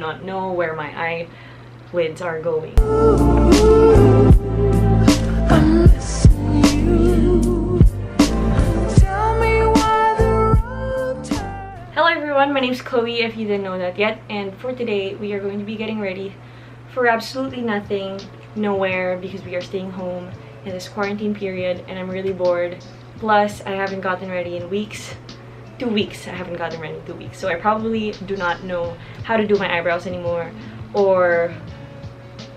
not know where my eyelids are going. Hello everyone, my name is Chloe if you didn't know that yet, and for today we are going to be getting ready for absolutely nothing, nowhere, because we are staying home in this quarantine period and I'm really bored. Plus I haven't gotten ready in weeks. 2 weeks. I haven't gotten ready in 2 weeks, so I probably do not know how to do my eyebrows anymore or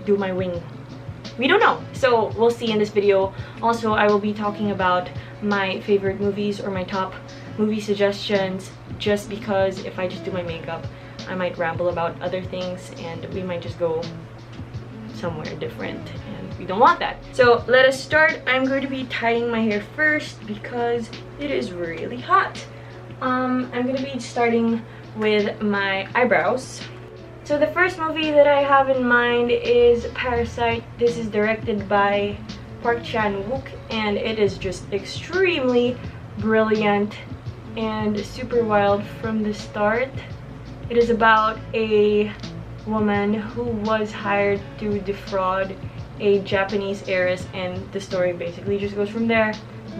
do my wing. We don't know, so we'll see in this video. Also, I will be talking about my favorite movies or my top movie suggestions, just because if I just do my makeup I might ramble about other things and we might just go somewhere different and we don't want that. So let us start. I'm going to be tying my hair first because it is really hot. I'm going to be starting with my eyebrows. So the first movie that I have in mind is Parasite. This is directed by Park Chan-wook and it is just extremely brilliant and super wild from the start. It is about a woman who was hired to defraud a Japanese heiress and the story basically just goes from there.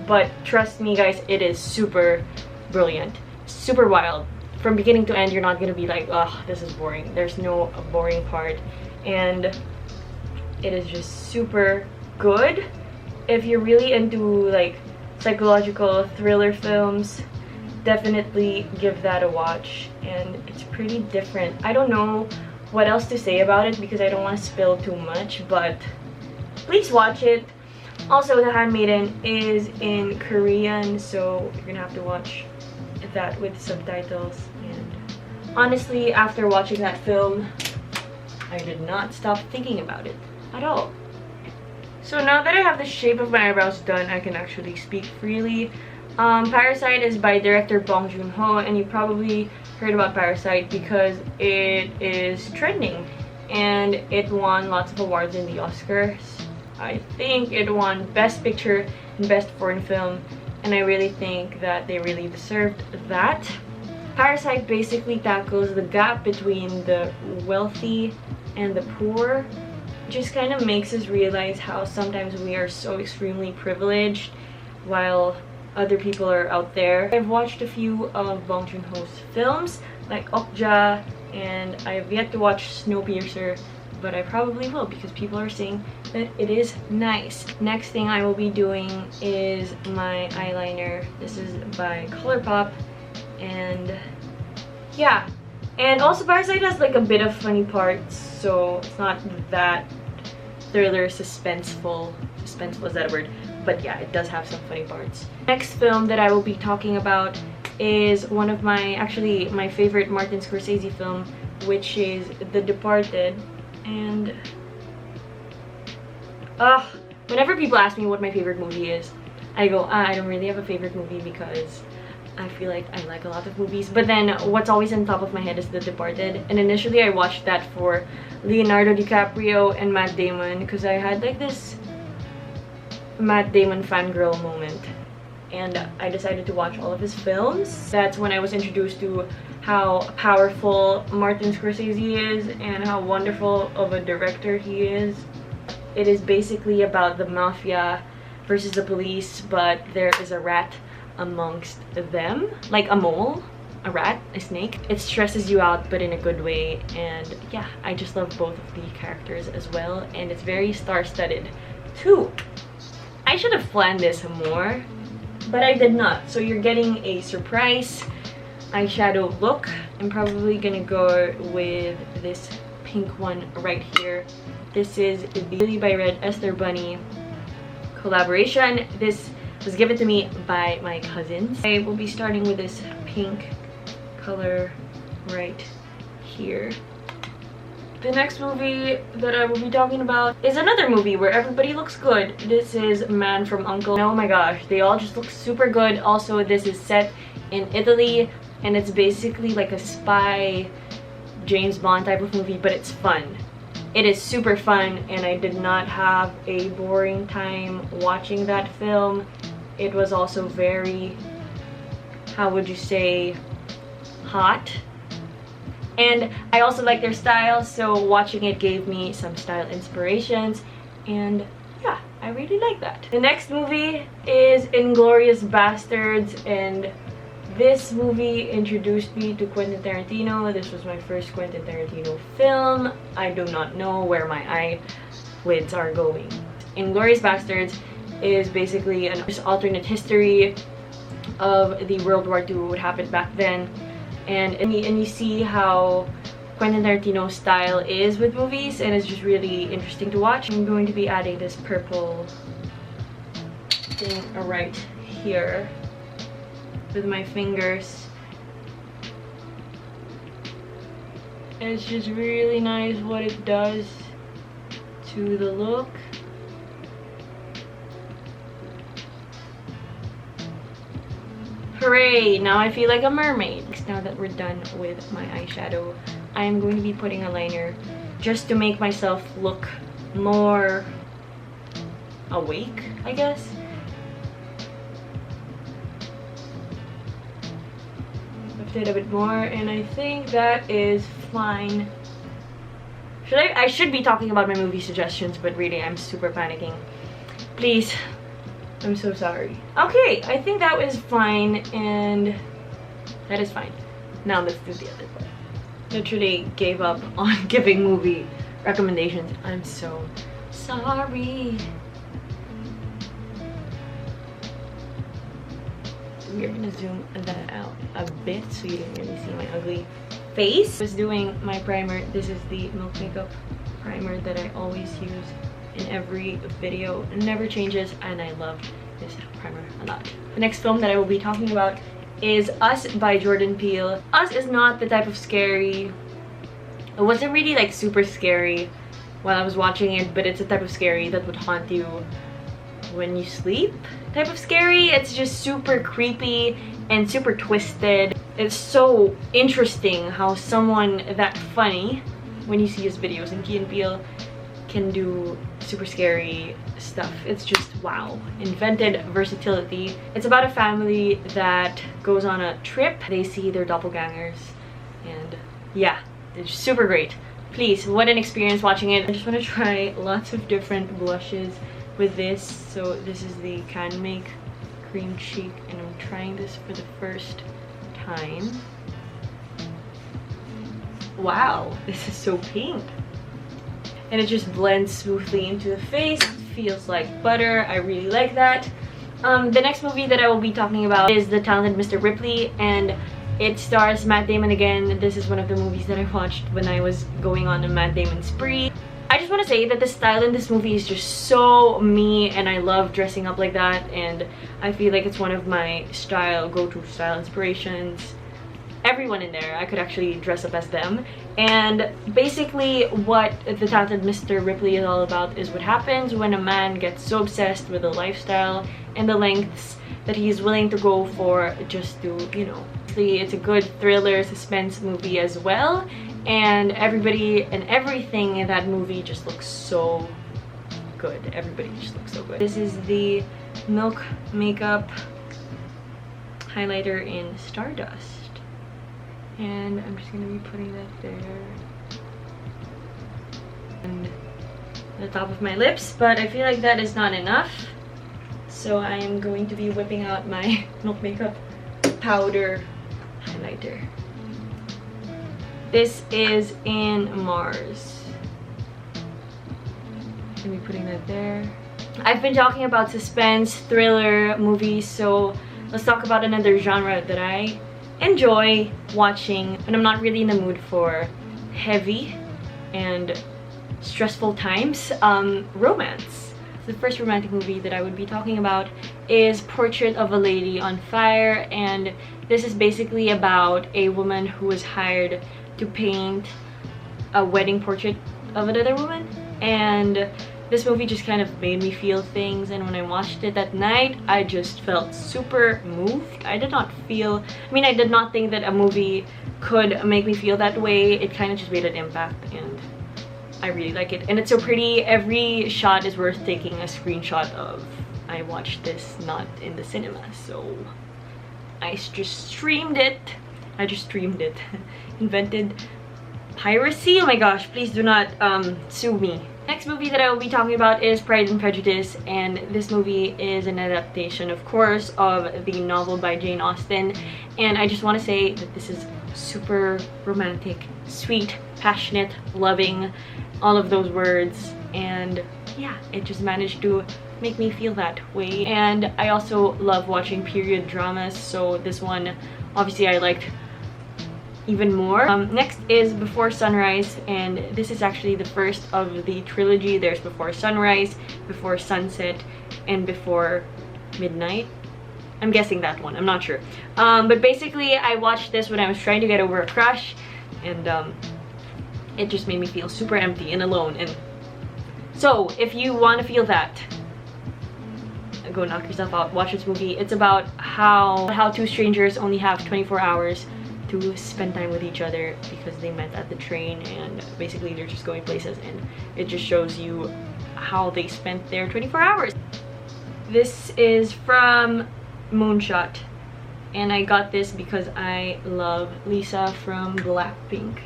But trust me guys, it is super brilliant, super wild. From beginning to end, you're not gonna be like, oh, this is boring. There's no boring part, and it is just super good. If you're really into like psychological thriller films, definitely give that a watch, and it's pretty different. I don't know what else to say about it because I don't want to spill too much, but please watch it. Also, The Handmaiden is in Korean, so you're gonna have to watch that with subtitles. And honestly, after watching that film, I did not stop thinking about it at all. So now that I have the shape of my eyebrows done, I can actually speak freely. Parasite is by director Bong Joon-ho, and you probably heard about Parasite because it is trending and it won lots of awards in the Oscars. I think it won Best Picture and Best Foreign Film, and I really think that they really deserved that. Parasite basically tackles the gap between the wealthy and the poor. Just kind of makes us realize how sometimes we are so extremely privileged while other people are out there. I've watched a few of Bong Joon-ho's films like 𝐩𝐫𝐸, and I've yet to watch Snowpiercer, but I probably will because people are saying that it is nice. Next thing I will be doing is my eyeliner. This is by ColourPop, and yeah. And also Parasite has like a bit of funny parts, so it's not that thriller suspenseful is that a word? But yeah, it does have some funny parts. Next film that I will be talking about is one of actually my favorite Martin Scorsese film, which is The Departed. And whenever people ask me what my favorite movie is, I go, I don't really have a favorite movie because I feel like I like a lot of movies. But then what's always on top of my head is The Departed, and initially I watched that for Leonardo DiCaprio and Matt Damon because I had like this Matt Damon fangirl moment, and I decided to watch all of his films. That's when I was introduced to how powerful Martin Scorsese is and how wonderful of a director he is. It is basically about the mafia versus the police, but there is a rat amongst them, like a mole, a rat, a snake. It stresses you out but in a good way, and yeah, I just love both of the characters as well, and it's very star-studded too. I should have planned this more, but I did not. So you're getting a surprise eyeshadow look. I'm probably gonna go with this pink one right here. This is the Lilybyred Esther Bunny collaboration. This was given to me by my cousins. I will be starting with this pink color right here. The next movie that I will be talking about is another movie where everybody looks good. This is Man from U.N.C.L.E. Oh my gosh, they all just look super good. Also, this is set in Italy, and it's basically like a spy James Bond type of movie, but it's fun. It is super fun, and I did not have a boring time watching that film. It was also very, how would you say, hot. And I also like their style, so watching it gave me some style inspirations, and yeah, I really like that. The next movie is Inglorious Bastards, and this movie introduced me to Quentin Tarantino. This was my first Quentin Tarantino film. I do not know where my eyelids are going. Inglorious Bastards is basically an alternate history of the World War II, what happened back then, and you see how Quentin Tarantino's style is with movies, and it's just really interesting to watch. I'm going to be adding this purple thing right here with my fingers. And it's just really nice what it does to the look. Hooray! Now I feel like a mermaid. Now that we're done with my eyeshadow, I am going to be putting a liner just to make myself look more awake, I guess. Lift it a bit more, and I think that is fine. I should be talking about my movie suggestions, but really I'm super panicking. Please. I'm so sorry. Okay, I think that was fine, and that is fine. Now let's do the other part. Literally gave up on giving movie recommendations. I'm so sorry. We're gonna zoom that out a bit so you don't really see my ugly face. I was doing my primer. This is the Milk Makeup primer that I always use in every video. It never changes, and I love this primer a lot. The next film that I will be talking about is Us by Jordan Peele. Us is not the type of scary, it wasn't really like super scary while I was watching it, but it's a type of scary that would haunt you when you sleep type of scary. It's just super creepy and super twisted. It's so interesting how someone that funny, when you see his videos, and Key and Peele can do super scary stuff. It's just wow. Invented versatility. It's about a family that goes on a trip. They see their doppelgangers, and yeah, it's super great. Please, what an experience watching it. I just want to try lots of different blushes with this. So this is the Canmake Cream Cheek, and I'm trying this for the first time. Wow, this is so pink. And it just blends smoothly into the face. It feels like butter. I really like that. The next movie that I will be talking about is The Talented Mr. Ripley, and it stars Matt Damon again. This is one of the movies that I watched when I was going on a Matt Damon spree. I just want to say that the style in this movie is just so me, and I love dressing up like that, and I feel like it's one of my go-to style inspirations. Everyone in there, I could actually dress up as them. And basically what The Talented Mr. Ripley is all about is what happens when a man gets so obsessed with the lifestyle and the lengths that he's willing to go for just to, you know. It's a good thriller suspense movie as well, and everybody and everything in that movie just looks so good. Everybody just looks so good. This is the Milk Makeup highlighter in Stardust. And I'm just gonna be putting that there and the top of my lips, but I feel like that is not enough, so I am going to be whipping out my Milk Makeup powder highlighter. This is in Mars. I'm gonna be putting that there. I've been talking about suspense thriller movies, so let's talk about another genre that I enjoy watching when I'm not really in the mood for heavy and stressful times. Romance. The first romantic movie that I would be talking about is Portrait of a Lady on Fire, and this is basically about a woman who was hired to paint a wedding portrait of another woman, and this movie just kind of made me feel things, and when I watched it that night, I just felt super moved. I did not think that a movie could make me feel that way. It kind of just made an impact, and I really like it. And it's so pretty. Every shot is worth taking a screenshot of. I watched this not in the cinema, so I just streamed it. Invented piracy. Oh my gosh, please do not sue me. Next movie that I will be talking about is Pride and Prejudice, and this movie is an adaptation, of course, of the novel by Jane Austen. And I just want to say that this is super romantic, sweet, passionate, loving, all of those words, and yeah, it just managed to make me feel that way. And I also love watching period dramas, so this one obviously I liked even more. Next is Before Sunrise, and this is actually the first of the trilogy. There's Before Sunrise, Before Sunset, and Before Midnight. I'm guessing that one, I'm not sure. But basically I watched this when I was trying to get over a crush, and it just made me feel super empty and alone. And so if you want to feel that, go knock yourself out, watch this movie. It's about how two strangers only have 24 hours to spend time with each other because they met at the train, and basically they're just going places, and it just shows you how they spent their 24 hours. This is from Moonshot, and I got this because I love Lisa from Blackpink.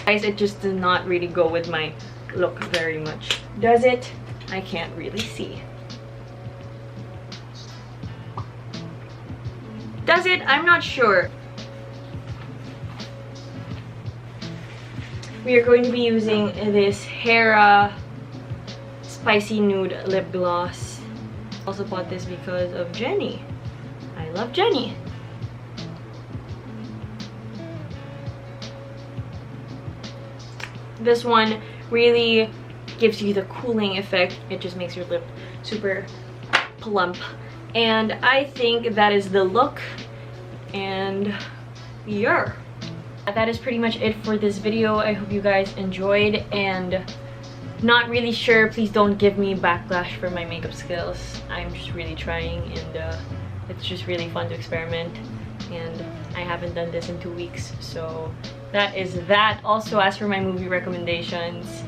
Guys, it just does not really go with my look very much. Does it? I can't really see. Does it? I'm not sure. We are going to be using this 𝐩𝐫𝐸 Spicy Nude Lip Gloss. Also bought this because of Jenny. I love Jenny. This one really gives you the cooling effect. It just makes your lip super plump. And I think that is the look. And yeah. That is pretty much it for this video. I hope you guys enjoyed, and not really sure, please don't give me backlash for my makeup skills. I'm just really trying, and it's just really fun to experiment, and I haven't done this in 2 weeks, so that is that. Also, as for my movie recommendations,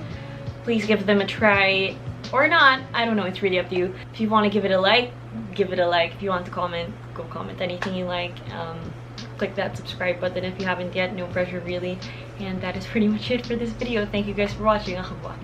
please give them a try or not, I don't know, it's really up to you. If you want to give it a like, give it a like. If you want to comment, go comment anything you like. Click that subscribe button if you haven't yet, no pressure really. And that is pretty much it for this video. Thank you guys for watching. Au revoir.